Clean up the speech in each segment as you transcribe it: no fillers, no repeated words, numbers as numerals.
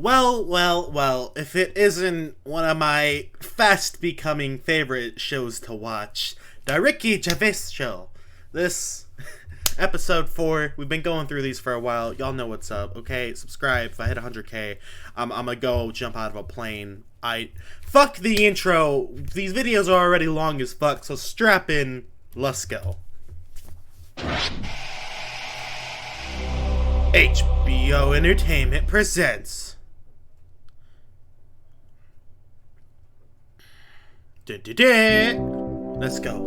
Well, if it isn't one of my fast becoming favorite shows to watch, the Ricky Gervais Show. This episode 4, we've been going through these for a while. Y'all know what's up, okay? Subscribe. If I hit 100K, I'm gonna go jump out of a plane. Fuck the intro. These videos are already long as fuck, so strap in. Let's go. HBO Entertainment presents Let's go.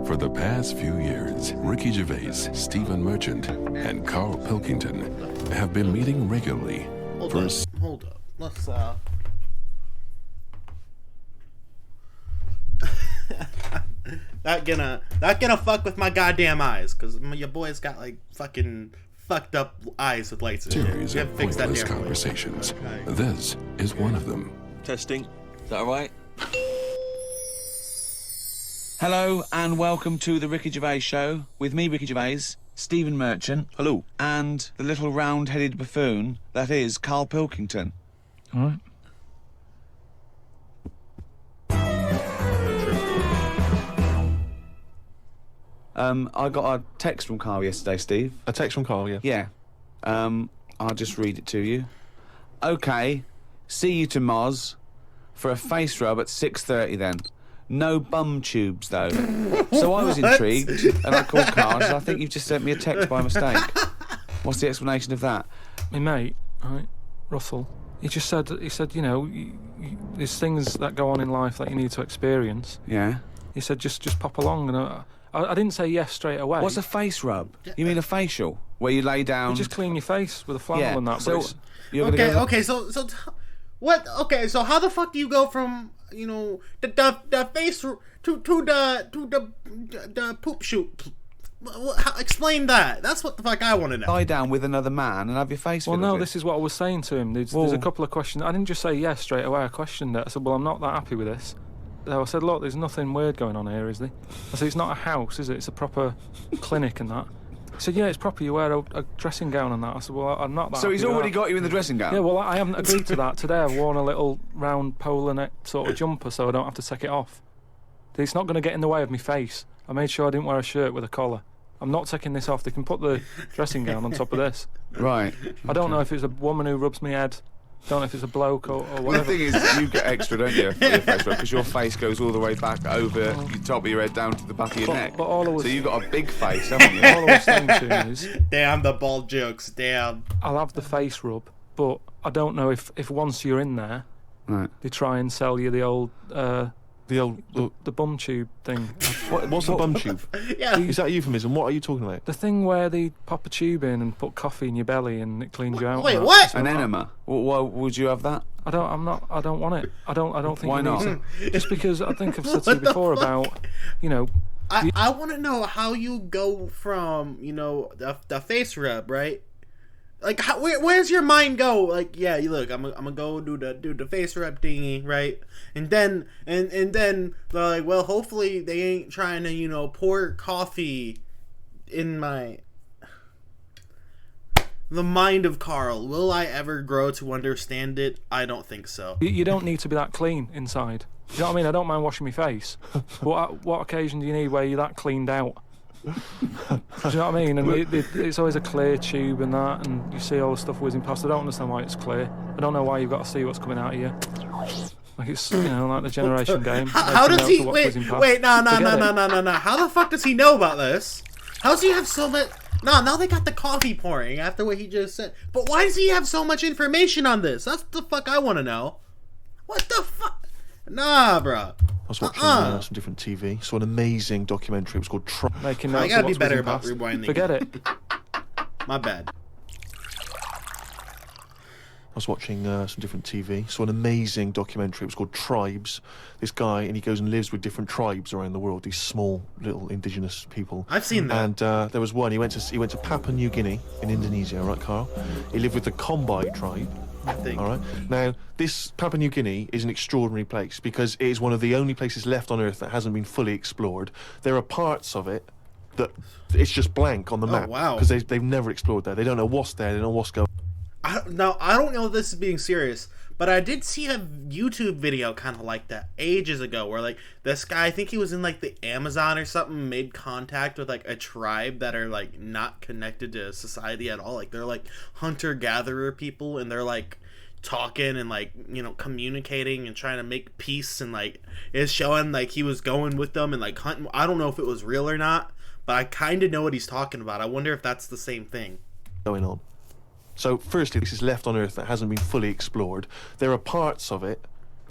For the past few years, Ricky Gervais, Stephen Merchant, and Carl Pilkington have been meeting regularly. Hold up. Let's Not gonna fuck with my goddamn eyes, cause your boy's got like fucking fucked up eyes with lights in it. Series of pointless conversations. Okay. This is one of them. Testing. Is that alright? Hello and welcome to the Ricky Gervais Show with me, Ricky Gervais, Stephen Merchant. Hello. And the little round-headed buffoon that is Carl Pilkington. Alright. I got a text from Carl yesterday, Steve. A text from Carl, yeah? Yeah. I'll just read it to you. Okay, see you to Moz for a face rub at 6:30 then. No bum tubes, though. So I was intrigued, and I called Carl and said, I think you've just sent me a text by mistake. What's the explanation of that? My mate, right, Russell, he said, you know, there's things that go on in life that you need to experience. Yeah? He said, just pop along, and I didn't say yes straight away. What's a face rub? You mean a facial? Where you lay down... You just clean your face with a flannel and that. So, so how the fuck do you go from, you know, the face to the poop shoot? Explain that. That's what the fuck I want to know. Lie down with another man and have your face filled. Well, no, this is what I was saying to him. There's a couple of questions. I didn't just say yes straight away. I questioned it. I said, well, I'm not that happy with this. So I said, look, there's nothing weird going on here, is there? I said, it's not a house, is it? It's a proper clinic and that. He said, yeah, it's proper. You wear a dressing gown and that. I said, well, I'm not that. So he's already got you in the dressing gown? Yeah, well, I haven't agreed to that. Today I've worn a little round polo neck sort of jumper so I don't have to take it off. It's not going to get in the way of my face. I made sure I didn't wear a shirt with a collar. I'm not taking this off. They can put the dressing gown on top of this. Right. I don't know if it's a woman who rubs my head. Don't know if it's a bloke or whatever. The thing is, you get extra, don't you, for your face rub, because your face goes all the way back over the top of your head down to the back of your neck. But so you've got a big face, haven't you? All I was saying to him is... Damn the bald jokes, damn. I'll have the face rub, but I don't know if once you're in there, right, they try and sell you the old... The bum tube thing. What's the bum tube? Yeah. Is that a euphemism? What are you talking about? The thing where they pop a tube in and put coffee in your belly and it cleans you out. Wait, what? An enema? Why would you have that? I don't want it. I don't think. Why not? Just because I think I've said to you before about, you know. I want to know how you go from, you know, the face rub, right? Like, where's your mind go? Like, yeah, look, I'm gonna go do the face rub thingy, right? And then they're like, well, hopefully they ain't trying to, you know, pour coffee in the mind of Carl. Will I ever grow to understand it? I don't think so. You don't need to be that clean inside. You know what I mean? I don't mind washing my face. But what occasion do you need where you're that cleaned out? Do you know what I mean? And it's always a clear tube and that, and you see all the stuff whizzing past. I don't understand why it's clear. I don't know why you've got to see what's coming out of you. Like it's, you know, like the generation game. How does he? Wait, no. How the fuck does he know about this? How does he have so much? No, now they got the coffee pouring after what he just said. But why does he have so much information on this? That's the fuck I want to know. What the fuck? Nah, bro. I was watching some different TV. Saw an amazing documentary. It was called Making notes. I gotta be better about rewinding. Forget it. My bad. I was watching some different TV. Saw an amazing documentary. It was called Tribes. This guy, and he goes and lives with different tribes around the world. These small little indigenous people. I've seen that. And there was one. He went to Papua New Guinea in Indonesia. Right, Carl? He lived with the Kombai tribe. I think. All right. Now, this Papua New Guinea is an extraordinary place because it is one of the only places left on Earth that hasn't been fully explored. There are parts of it that it's just blank on the map. Wow. Because they've never explored there. They don't know what's there. They don't know what's going. now I don't know if this is being serious, but I did see a YouTube video kind of like that ages ago, where like this guy, I think he was in like the Amazon or something, made contact with like a tribe that are like not connected to society at all. Like they're like hunter-gatherer people, and they're like talking and like, you know, communicating and trying to make peace, and like it's showing like he was going with them and like hunting. I don't know if it was real or not, but I kind of know what he's talking about. I wonder if that's the same thing going on. So, firstly, this is left on Earth that hasn't been fully explored. There are parts of it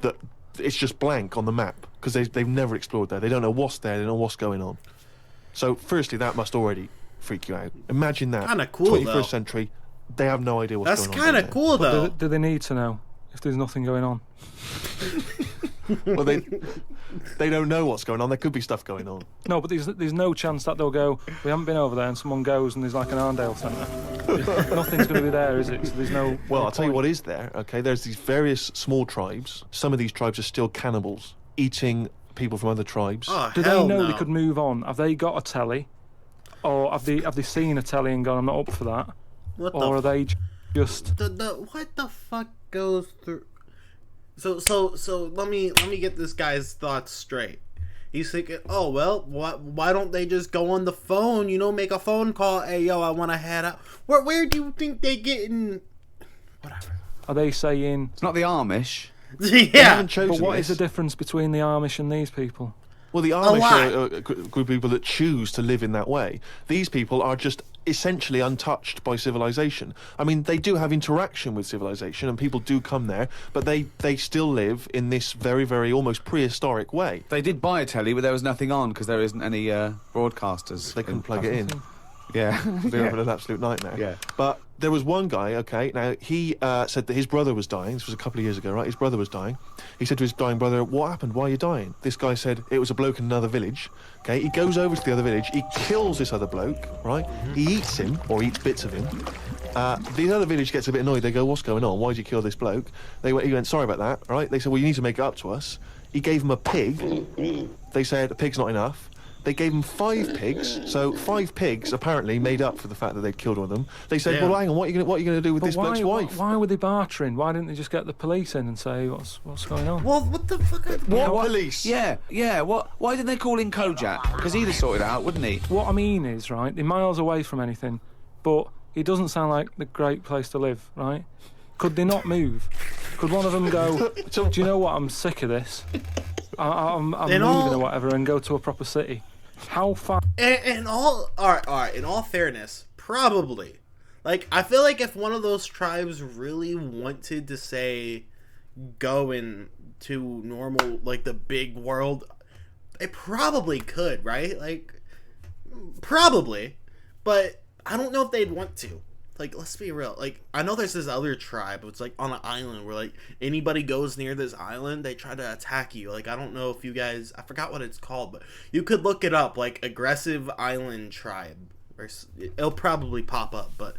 that it's just blank on the map because they've never explored there. They don't know what's there. They don't know what's going on. So, firstly, that must already freak you out. Imagine that. Kind of cool, 21st though. century, they have no idea what's That's going on. kind of cool, though. Do they need to know if there's nothing going on? Well, they don't know what's going on. There could be stuff going on. No, but there's no chance that they'll go, we haven't been over there, and someone goes and there's like an Arndale centre. Nothing's going to be there, is it? So there's no... Well, no I'll tell you point. what is there, okay? There's these various small tribes. Some of these tribes are still cannibals, eating people from other tribes. Oh, Do hell they know no. they could move on? Have they got a telly? Or have they seen a telly and gone, I'm not up for that? What the Or are they just... what the fuck goes through? So let me get this guy's thoughts straight. He's thinking, oh well, why don't they just go on the phone? You know, make a phone call. Hey yo, I want to head out. Where do you think they getting? Whatever. Are they saying... It's not the Amish. They Yeah. haven't chosen But what is the this. difference between the Amish and these people? Well, the lot. Amish are a group of people that choose to live in that way. These people are just essentially untouched by civilization. I mean, they do have interaction with civilization, and people do come there, but they still live in this very, very almost prehistoric way. They did buy a telly, but there was nothing on because there isn't any broadcasters. They couldn't plug it in. Yeah. They're having an absolute nightmare. Yeah. But there was one guy, okay, now he said that his brother was dying. This was a couple of years ago, right? His brother was dying. He said to his dying brother, what happened? Why are you dying? This guy said it was a bloke in another village. Okay, he goes over to the other village. He kills this other bloke, right? He eats him, or eats bits of him. The other village gets a bit annoyed. They go, what's going on? Why did you kill this bloke? He went, sorry about that, right? They said, well, you need to make it up to us. He gave him a pig. They said, a pig's not enough. They gave him 5 pigs, so 5 pigs apparently made up for the fact that they'd killed one of them. They said, Yeah. well, hang on, what are you going to do with But this bloke's wife? why were they bartering? Why didn't they just get the police in and say, what's going on? Well, what the fuck? What police? Yeah. Why didn't they call in Kojak? Because he'd have sorted it out, wouldn't he? What I mean is, right, they're miles away from anything, but it doesn't sound like the great place to live, right? Could they not move? Could one of them go, do you know what, I'm sick of this. I'm moving or whatever, and go to a proper city. How far? In all right. In all fairness, probably. Like, I feel like if one of those tribes really wanted to say, go into normal, like the big world, they probably could, right? Like, probably, but I don't know if they'd want to. Like, let's be real. Like, I know there's this other tribe. It's like on an island where like anybody goes near this island, they try to attack you. Like, I don't know if you guys, I forgot what it's called, but you could look it up. Like, aggressive island tribe. It'll probably pop up. But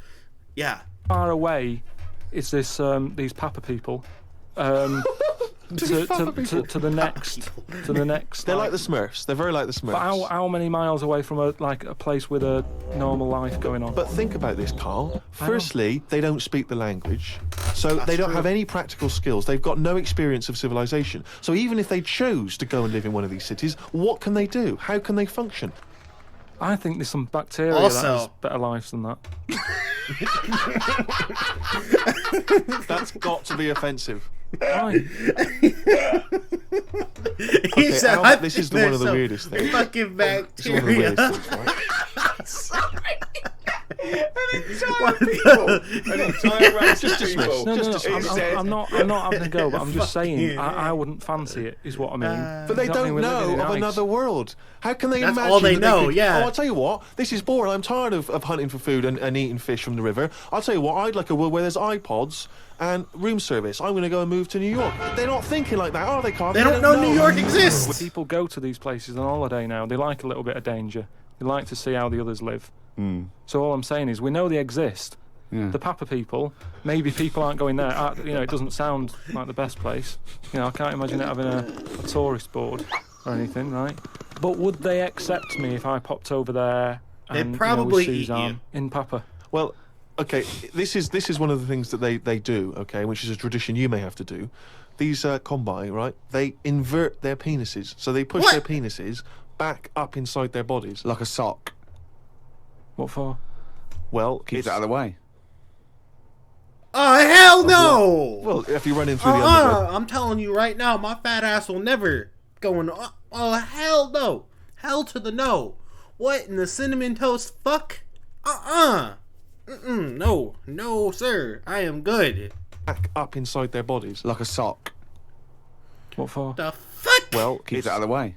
yeah, Far away is this these Papa people? To the next. They're like the Smurfs. They're very like the Smurfs. But how many miles away from a place with a normal life going on? But think about this, Carl. Firstly, they don't speak the language, so they don't have any practical skills. They've got no experience of civilization. So even if they chose to go and live in one of these cities, what can they do? How can they function? I think there's some bacteria Also- that has better lives than that. That's got to be offensive. Why? He said, Al, I this think is one of there's the some weirdest things. Fucking It's one of the bacteria. weirdest things, right? I'm not having a go, but I'm just saying I wouldn't fancy it. Is what I mean. But they You know what I don't mean? We're living know in of ice. another world. How can they That's imagine? all they that know, could- yeah. Oh, I'll tell you what. This is boring. I'm tired of hunting for food and eating fish from the river. I'll tell you what. I'd like a world where there's iPods and room service. I'm going to go and move to New York. They're not thinking like that, are they, Carl? They don't know New York exists. People go to these places on holiday now. They like a little bit of danger. They like to see how the others live. So all I'm saying is, we know they exist. Yeah. The Papa people, maybe people aren't going there. It doesn't sound like the best place. I can't imagine it having a tourist board or anything, right? But would they accept me if I popped over there They'd and probably with eat Suzanne you. in Papa? Well, okay, this is one of the things that they do, okay, which is a tradition you may have to do. These combine, right? They invert their penises, so they push their penises back up inside their bodies. Like a sock. What for? Well, Keeps it out of the way. Oh, hell no! Well, if you're running through the undergrowth. I'm telling you right now, my fat ass will never go in. Oh, hell no. Hell to the no. What in the cinnamon toast fuck? No. No, sir. I am good. Back up inside their bodies. Like a sock. What for? The fuck? Well, Keeps it out of the way.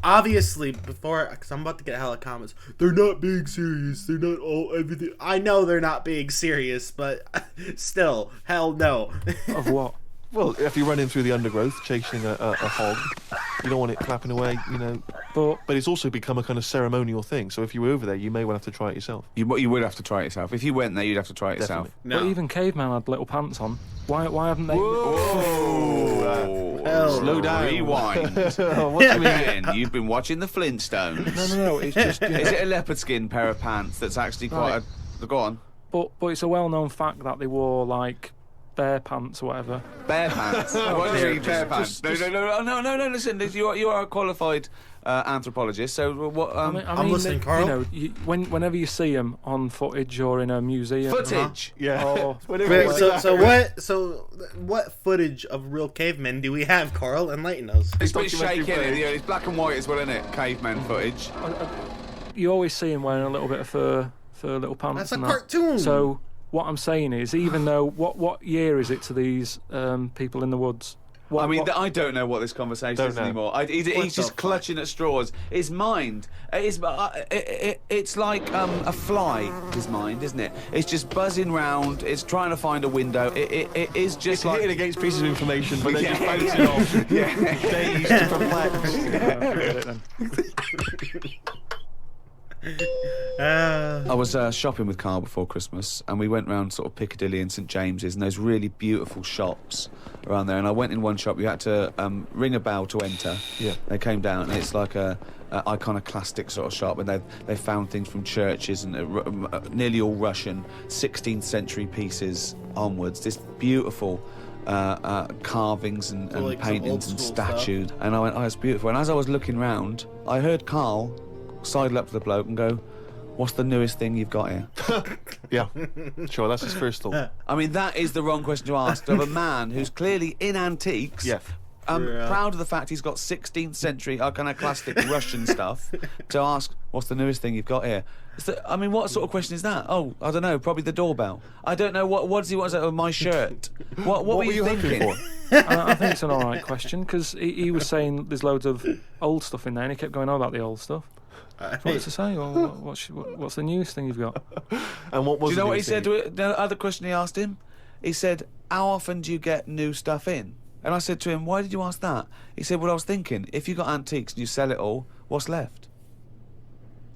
Obviously, because I'm about to get hella comments. They're not being serious. They're not all everything. I know they're not being serious, but still, hell no. Of what? well, if you're running through the undergrowth, chasing a hog, you don't want it flapping away, you know. But it's also become a kind of ceremonial thing. So if you were over there, you may well have to try it yourself. You would have to try it yourself. If you went there, you'd have to try it yourself. No. But even caveman had little pants on. Why haven't they? Whoa! Slow down. Rewind. What do you mean? You've been watching the Flintstones. No. It's just. Is it a leopard skin pair of pants that's actually quite a... Go on. But it's a well-known fact that they wore like bear pants or whatever. Bear pants. What do you mean bear pants? No. Listen, you are a qualified anthropologist. So what? I'm listening, Carl. You know, whenever you see them on footage or in a museum. Footage. Yeah. Oh, Wait, what footage of real cavemen do we have, Carl? Enlighten us. It's a bit Documentary shaky, isn't it? footage. It's black and white as well, isn't it? Caveman footage. you always see him wearing a little bit of fur little pants. That's a and cartoon. So what I'm saying is, even though what year is it to these people in the woods? I don't know what this conversation is anymore. He's just clutching at straws. His mind, it's like a fly. His mind, isn't it? It's just buzzing round. It's trying to find a window. It is just It's like hitting against pieces of information, but then just bouncing off. Dazed, perplexed. I was shopping with Carl before Christmas, and we went round sort of Piccadilly and St James's, and those really beautiful shops around there. And I went in one shop. You had to ring a bell to enter. Yeah. They came down, and it's like a iconoclastic sort of shop, and they found things from churches and nearly all Russian 16th century pieces onwards. This beautiful carvings and like paintings and some old school statues. And I went, oh, it's beautiful. And as I was looking round, I heard Carl sidle up to the bloke and go, what's the newest thing you've got here? Yeah, sure, that's his first thought. I mean, that is the wrong question to ask of a man who's clearly in antiques. Yeah. Proud of the fact he's got 16th century iconoclastic Russian stuff, to ask, what's the newest thing you've got here? What sort of question is that? Oh, I don't know, probably the doorbell. I don't know, what does he want to say with my shirt? What were you thinking? For? I think it's an alright question, because he was saying there's loads of old stuff in there, and he kept going on about the old stuff. What to say? Well, what's the newest thing you've got? And what was Do you know the what he newest said thing? to it? The other question he asked him? He said, how often do you get new stuff in? And I said to him, why did you ask that? He said, well, I was thinking, if you got antiques and you sell it all, what's left?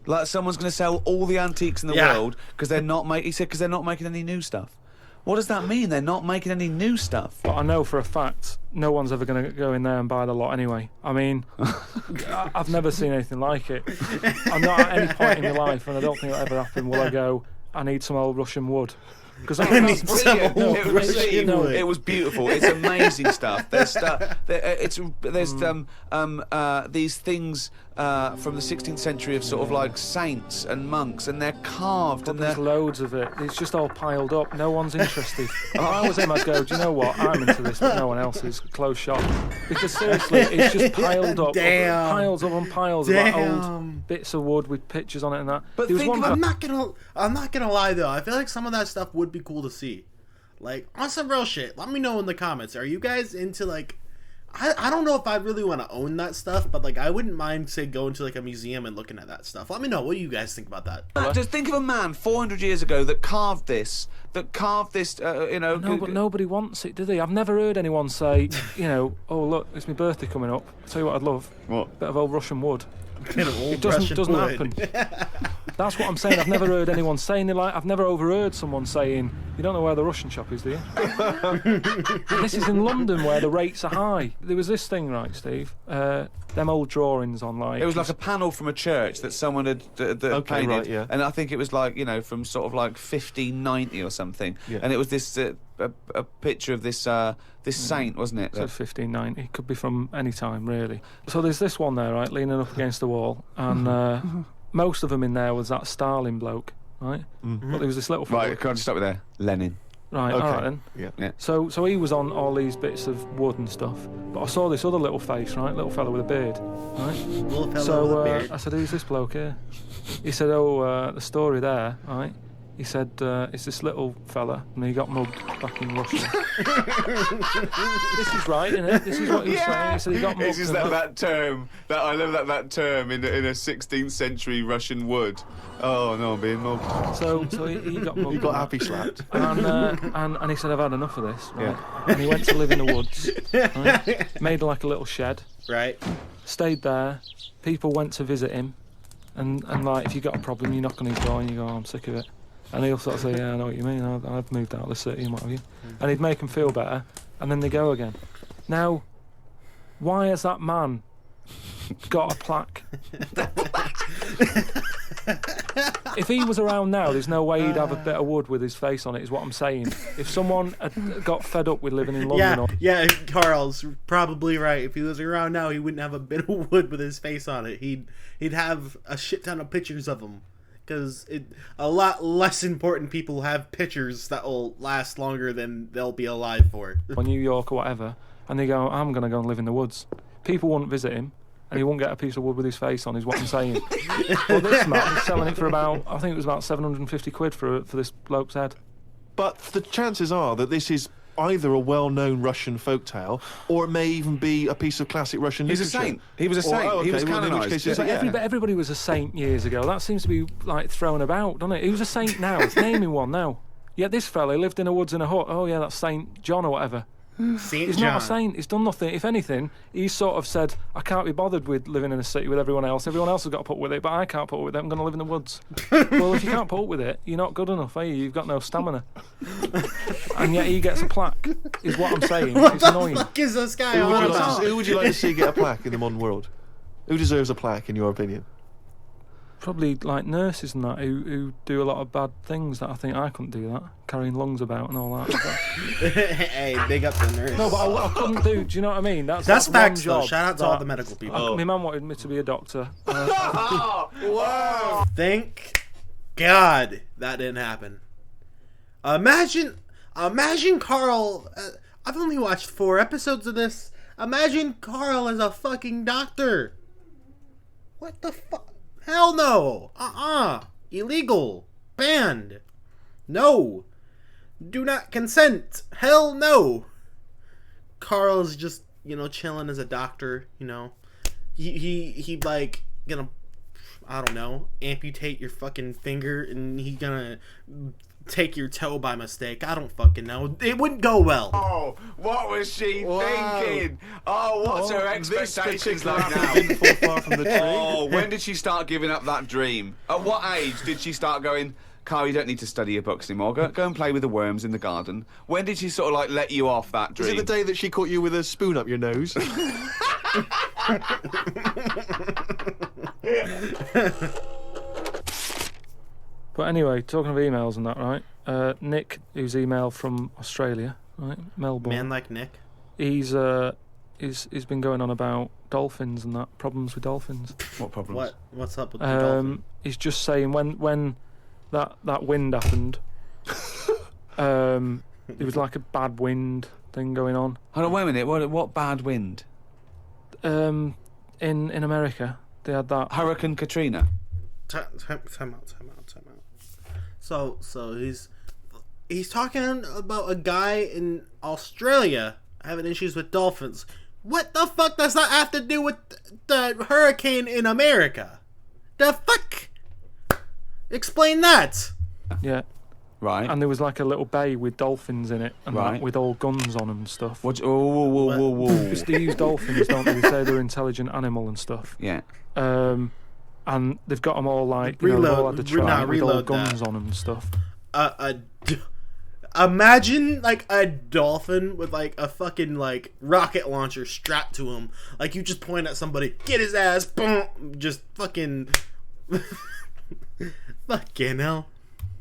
Like someone's going to sell all the antiques in the world because they're not because they're not making any new stuff. What does that mean? They're not making any new stuff. But I know for a fact no one's ever going to go in there and buy the lot anyway. I mean, I've never seen anything like it. I'm not at any point in my life, and I don't think it'll ever happen, will I go, I need some old Russian wood. Because It was beautiful. It's amazing stuff. There's stuff. There's these things from the 16th century of sort of like saints and monks, and they're carved and there's they're loads of it. It's just all piled up. No one's interested. If I was him, I'd go, do you know what? I'm into this, but no one else is. Close shop. Because seriously, it's just piled up. Piles up and piles of like old bits of wood with pictures on it and that. But there was think one I'm not gonna lie though. I feel like some of that stuff would be cool to see. Like on some real shit. Let me know in the comments. Are you guys into like? I don't know if I really want to own that stuff, but like I wouldn't mind say going to like a museum and looking at that stuff. Let me know. What do you guys think about that? Just think of a man 400 years ago that carved this. No, but nobody wants it, do they? I've never heard anyone say, oh look, it's my birthday coming up. I'll tell you what I'd love. What? Bit of old Russian wood. It doesn't happen. That's what I'm saying. I've never heard anyone saying it. Like I've never overheard someone saying, You don't know where the Russian shop is, do you? This is in London where the rates are high. There was this thing, right, Steve? Them old drawings on, like... It was like a panel from a church that someone had painted. Right, yeah. And I think it was like, from sort of like 1590 or something. Yeah. And it was this a picture of this this saint, wasn't it? So 1590. Could be from any time, really. So there's this one there, right, leaning up against the wall. And most of them in there was that Stalin bloke, right? But there was this little... Right, can I just stop with there? Lenin. Right, Okay. all right then. Yeah. So he was on all these bits of wood and stuff, but I saw this other little face, right, little fella with a beard, right. Little fella So with a beard. I said, "Who's this bloke here?" He said, "Oh, the story there, right." He said, "It's this little fella, and he got mugged back in Russia." This is right, isn't it? This is what he was saying. He said he got mugged. This is that term that I love that term in a 16th century Russian wood. Oh no, I'm being mugged. So he got mugged. You got happy slapped. And he said, "I've had enough of this." Right? And he went to live in the woods. Right? Made like a little shed. Right. Stayed there. People went to visit him, and like if you got a problem, you knock on his door and you go, "Oh, I'm sick of it." And he'll sort of say, "Yeah, I know what you mean. I've moved out of the city and what have you." And he'd make them feel better, and then they go again. Now, why has that man got a plaque? If he was around now, there's no way he'd have a bit of wood with his face on it, is what I'm saying. If someone had got fed up with living in London... Yeah, Carl's probably right. If he was around now, he wouldn't have a bit of wood with his face on it. He'd have a shit ton of pictures of him. Because a lot less important people have pictures that will last longer than they'll be alive for. or New York or whatever, and they go, "I'm going to go and live in the woods." People wouldn't visit him, and he wouldn't get a piece of wood with his face on, is what I'm saying. Well, this man is selling it for about, I think it was about 750 quid for this bloke's head. But the chances are that this is either a well-known Russian folktale, or it may even be a piece of classic Russian He's a literature. saint. He was a saint. Oh, okay. He was Well, in which canonised. case it's Yeah. like, Everybody was a saint years ago. That seems to be like thrown about, doesn't it? Who's a saint now? It's naming one now. Yet this fella lived in the woods in a hut. Oh yeah, that's Saint John or whatever. Saint He's John. not a saint. He's done nothing. If anything, he's sort of said, "I can't be bothered with living in a city with everyone else. Everyone else has got to put up with it, but I can't put up with it. I'm going to live in the woods." Well, if you can't put up with it, you're not good enough, are you? You've got no stamina. And yet he gets a plaque, is what I'm saying. What It's the annoying. fuck is this guy Who would, on you like about? to, who would you like to see get a plaque in the modern world? Who deserves a plaque, in your opinion? Probably like nurses and that who do a lot of bad things that I think I couldn't do that, carrying lungs about and all that. Hey, big up the nurse. No, but I couldn't do. Do you know what I mean? That's That's one facts, though. job Shout out to all that- the medical people. My mum wanted me to be a doctor. Wow. Thank God that didn't happen. Imagine Carl. I've only watched 4 episodes of this. Imagine Carl as a fucking doctor. What the fuck? Hell no. Illegal. Banned. No. Do not consent. Hell no. Carl's just, chilling as a doctor, He like, gonna, I don't know, amputate your fucking finger and he gonna take your toe by mistake. I don't fucking know. It wouldn't go well. Oh, what was she thinking? Oh, what's her expectations like now? Didn't fall far from the tree. Oh, when did she start giving up that dream? At what age did she start going, "Carl, you don't need to study your books anymore. Go and play with the worms in the garden"? When did she sort of like let you off that Was dream? it the day that she caught you with a spoon up your nose? But anyway, talking of emails and that, right? Nick, who's emailed from Australia, right? Melbourne. Man like Nick. He's been going on about dolphins and that, problems with dolphins. What problems? What's up with the dolphin? He's just saying when that wind happened, it was like a bad wind thing going on. Hold on, wait a minute. What bad wind? In America, they had that. Hurricane Katrina. Time out. So he's talking about a guy in Australia having issues with dolphins. What the fuck does that have to do with the hurricane in America? The fuck? Explain that. Yeah. Right. And there was like a little bay with dolphins in it, and Right. that, with all guns on them and stuff. Whoa. Because they use dolphins, don't they? They say they're an intelligent animal and stuff. Yeah. And they've got them all like, they've all had the Nah, trap with all reload guns that. on them and stuff. A imagine like a dolphin with like a fucking like rocket launcher strapped to him. Like you just point at somebody, get his ass, boom, just fucking, fucking hell.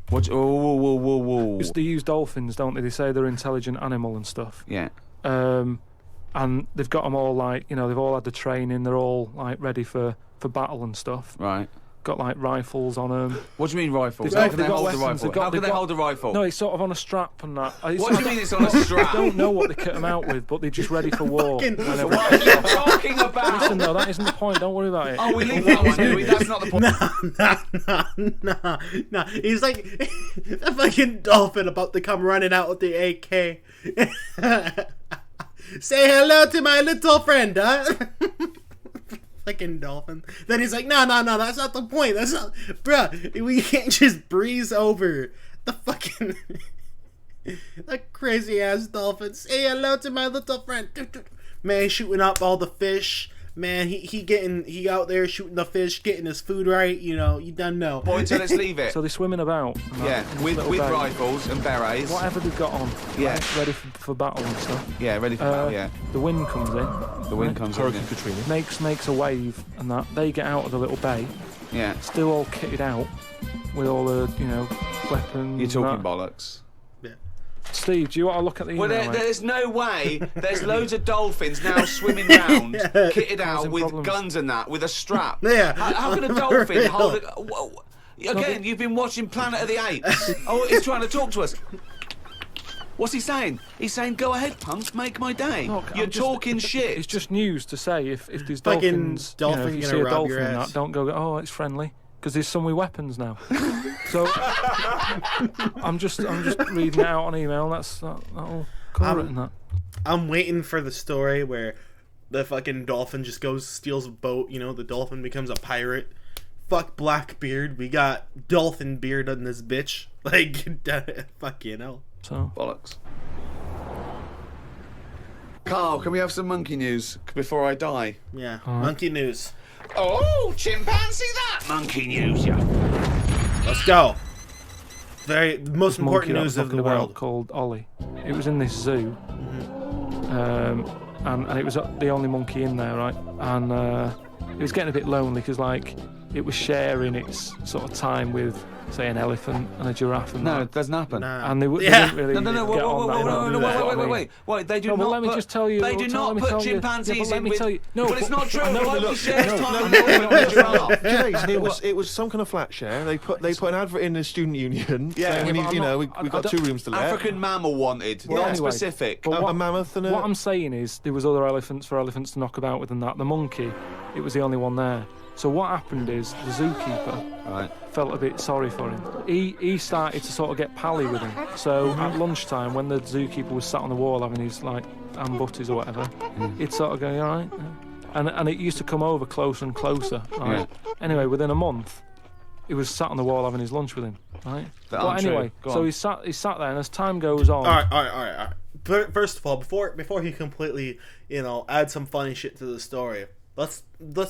What? Whoa. They use dolphins, don't they? They say they're an intelligent animal and stuff. Yeah. And they've got them all like, you know, they've all had the training. They're all like ready for battle and stuff. Right. Got like rifles on them. What do you mean rifles? They've How got- can they they've got hold the weapons, rifle? they've got- How can they've they got- hold the rifle? No, it's sort of on a strap and that. What do you mean it's on a strap? I don't know what they kit them out with, but they're just ready for war. Fucking- whenever- What are you talking about? Listen, no, that isn't the point. Don't worry about it. Oh, we leave that one, do we? That's not the point. Nah. He's like a fucking dolphin about to come running out with the AK. Say hello to my little friend, huh? Fucking dolphin. Then he's like, no, that's not the point. That's not, bruh. We can't just breeze over the fucking that crazy ass dolphin. Say hello to my little friend. Man, shooting up all the fish. Man, he out there shooting the fish, getting his food right. You know, you done know. Boy, so let's leave it. So they're swimming about. and that, Yeah, in this with little bay. rifles and berets. Whatever they've got on. Yeah. Right, ready for battle and stuff. Yeah, ready for battle, yeah. The wind comes in. The wind comes in. Hurricane Yeah. Katrina. Makes a wave and that. They get out of the little bay. Yeah. Still all kitted out with all the, you know, weapons. You're talking and that. bollocks. Steve, do you want to look at the email? Well, mate? there's no way. There's loads of dolphins now swimming round, kitted out Causing with problems. guns and that, with a strap. Yeah. How can a For dolphin real. hold it? Whoa. Again, you've been watching Planet of the Apes. Oh, he's trying to talk to us. What's he saying? He's saying, "Go ahead, punks, make my day." Look, You're I'm just- talking shit. It's just news to say if there's Fucking dolphins, dolphin if you gonna see a rob dolphin your and ass. that, don't go, oh, it's friendly, because there's some with weapons now. So I'm just reading it out on email. That'll cover it and that. I'm waiting for the story where the fucking dolphin just goes, steals a boat, you know, the dolphin becomes a pirate. Fuck Blackbeard, we got dolphin beard on this bitch. Like, fuck, you know. So Bollocks. Carl, can we have some monkey news before I die? Yeah, monkey news. Oh, chimpanzee that! Monkey news, yeah. Let's go. Very most monkey important that I news was of the talking about world. called Ollie. It was in this zoo, and it was the only monkey in there, right? And it was getting a bit lonely because like it was sharing its sort of time with, say, an elephant and a giraffe and No, that. it doesn't happen. Nah. And they Yeah. didn't really No, get whoa, on that. wait. They do No, not but let me put, just tell you. They do let not me put tell you. chimpanzees Yeah, but let in me with... tell you. No, but it's not true. I know, Nobody look, shares no, time I with know, a giraffe. Gervais, it was some kind of flat share. They put an advert in the student union. Yeah, saying we but need, I'm you know, not- we've got I 2 rooms to let. African mammal wanted. Well, Not anyway, specific. but A mammoth and a... What I'm saying is there was other elephants for elephants to knock about with and that. The monkey, it was the only one there. So what happened is the zookeeper Right. felt a bit sorry for him. He started to sort of get pally with him. So at lunchtime, when the zookeeper was sat on the wall having his like ham butties or whatever, he'd sort of go, "You all right?" And it used to come over closer and closer. Right? Anyway, within a month, he was sat on the wall having his lunch with him. Right. That But aren't true. anyway, Go so on. he sat there, and as time goes on, All right. First of all, before he completely, you know, add some funny shit to the story, let's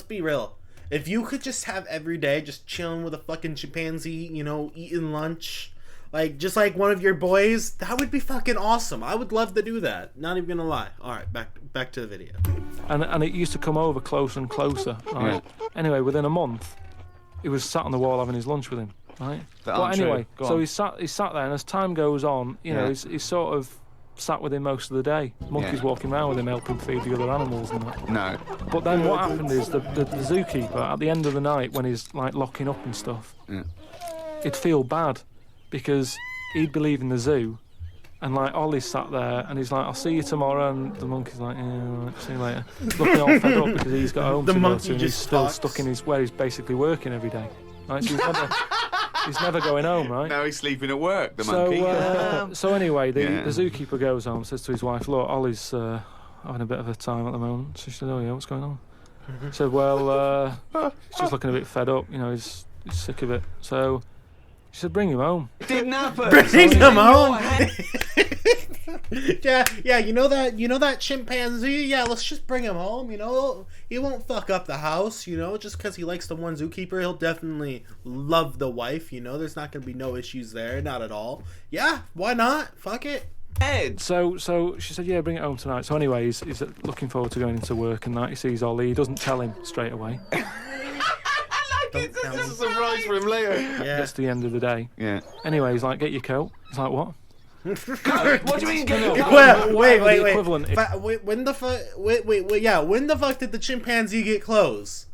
be real. If you could just have every day just chilling with a fucking chimpanzee, you know, eating lunch, like just like one of your boys, that would be fucking awesome. I would love to do that. Not even gonna lie. All right, back to the video. and it used to come over closer and closer. Right. Anyway, within a month, he was sat on the wall having his lunch with him. Right. That But aren't true. anyway, Go so on. he sat there, and as time goes on, you know, he's sort of sat with him most of the day. Monkeys Yeah. walking around with him, helping feed the other animals and that. No. But then what happened is the zookeeper at the end of the night when he's like locking up and stuff, Yeah. he'd feel bad because he'd be leaving the zoo. And like Ollie's sat there and he's like, "I'll see you tomorrow," and the monkey's like, "Yeah, all right, see you later." Looking all fed up because he's got home The to go monkey to and he's just still talks. stuck in where he's basically working every day. Right, so he's never going home, right? Now he's sleeping at work, the monkey. So anyway, the Yeah. zookeeper goes home, says to his wife, "Look, Ollie's having a bit of a time at the moment." So she said, "Oh yeah, what's going on?" He said, "Well, he's just looking a bit fed up. You know, he's sick of it." So she said, "Bring him home." It didn't happen. Bring him home. Yeah, you know that chimpanzee? Yeah, let's just bring him home, He won't fuck up the house, just because he likes the one zookeeper, he'll definitely love the wife, There's not going to be no issues there, not at all. Yeah, why not? Fuck it. Ed. So she said, yeah, bring it home tonight. So anyway, he's looking forward to going into work and that. He sees Ollie. He doesn't tell him straight away. This is a surprise for him later. Yeah. Gets to the end of the day. Yeah. Anyway, he's like, get your coat. He's like, what? What do you mean? Wait. The equivalent When the fuck? When the fuck did the chimpanzee get clothes?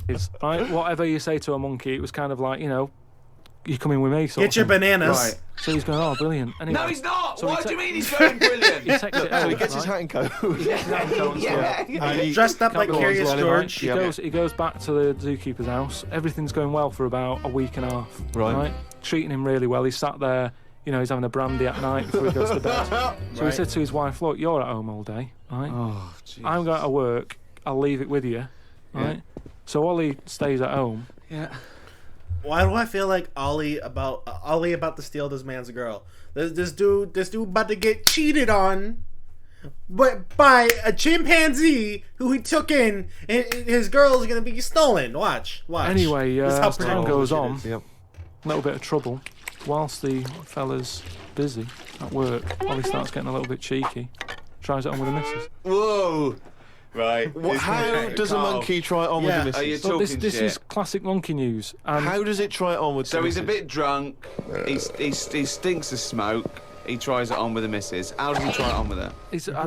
is, right? Whatever you say to a monkey, it was kind of like, you coming with me, sort Get of your thing. bananas. Right. So he's going, oh, brilliant. Anyway, No, he's not. So What he do you ta- mean he's going brilliant? he takes it out. So he gets his hat and coat. And he- Dressed up like Can't go on Curious as well, George. He goes back to the zookeeper's house. Everything's going well for about a week and a half. Right. Treating him really well. He's sat there, he's having a brandy at night before he goes to bed. So he said to his wife, look, you're at home all day, right? Oh, jeez. I'm going to work. I'll leave it with you, right? So Ollie stays at home. Yeah. Why do I feel like Ollie about to steal this man's girl? This dude about to get cheated on, but by a chimpanzee who he took in, and his girl is gonna be stolen. Watch. Anyway, This is how as time predictable goes shit on, is. Yep. a little bit of trouble. Whilst the fella's busy at work, Ollie starts getting a little bit cheeky. Tries it on with the missus. Whoa. Right. How does a monkey try it on Yeah. with the Are you missus? So talking this shit? is classic monkey news. And How does it try it on with So the he's a missus? bit drunk. He stinks of smoke. He tries it on with the missus. How does he try it on with her?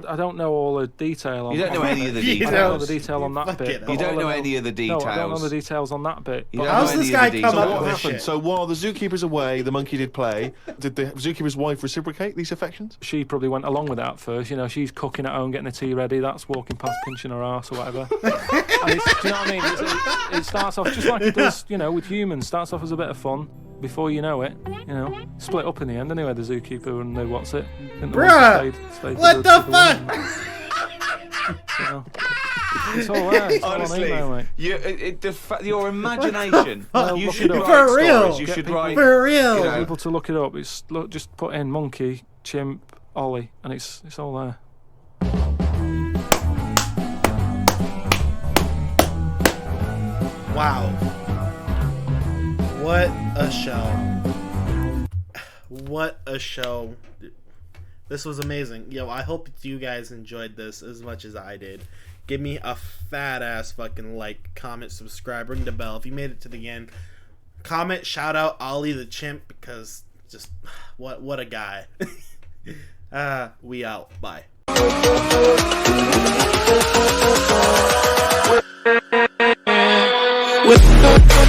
I don't know all the detail on You don't know any of the You I details. don't know know. the detail on that Fuck bit. it. but You don't all I know any of the details. No, I don't know the details on that bit. You but don't How's know this any guy of the come details. up What with happened? shit? So while the zookeeper's away, the monkey did play. Did the zookeeper's wife reciprocate these affections? She probably went along with that at first. She's cooking at home, getting the tea ready. That's walking past, pinching her ass or whatever. And do you know what I mean? It starts off just like it does, with humans. Starts off as a bit of fun. Before you know it, split up in the end. Anyway, the zookeeper and the what's it? And the one Bruh! stayed What with the woman. It's all there. It's all on Honestly, email, mate. your imagination. You look should it up. write For real. stories. You Get should people- write. For real. You know, People to look it up. Just put in monkey, chimp, Ollie, and it's all there. Wow. What a show. What a show. This was amazing. I hope you guys enjoyed this as much as I did. Give me a fat ass fucking like, comment, subscribe, ring the bell if you made it to the end. Comment, shout out Ollie the chimp, because just what a guy. We out. Bye. With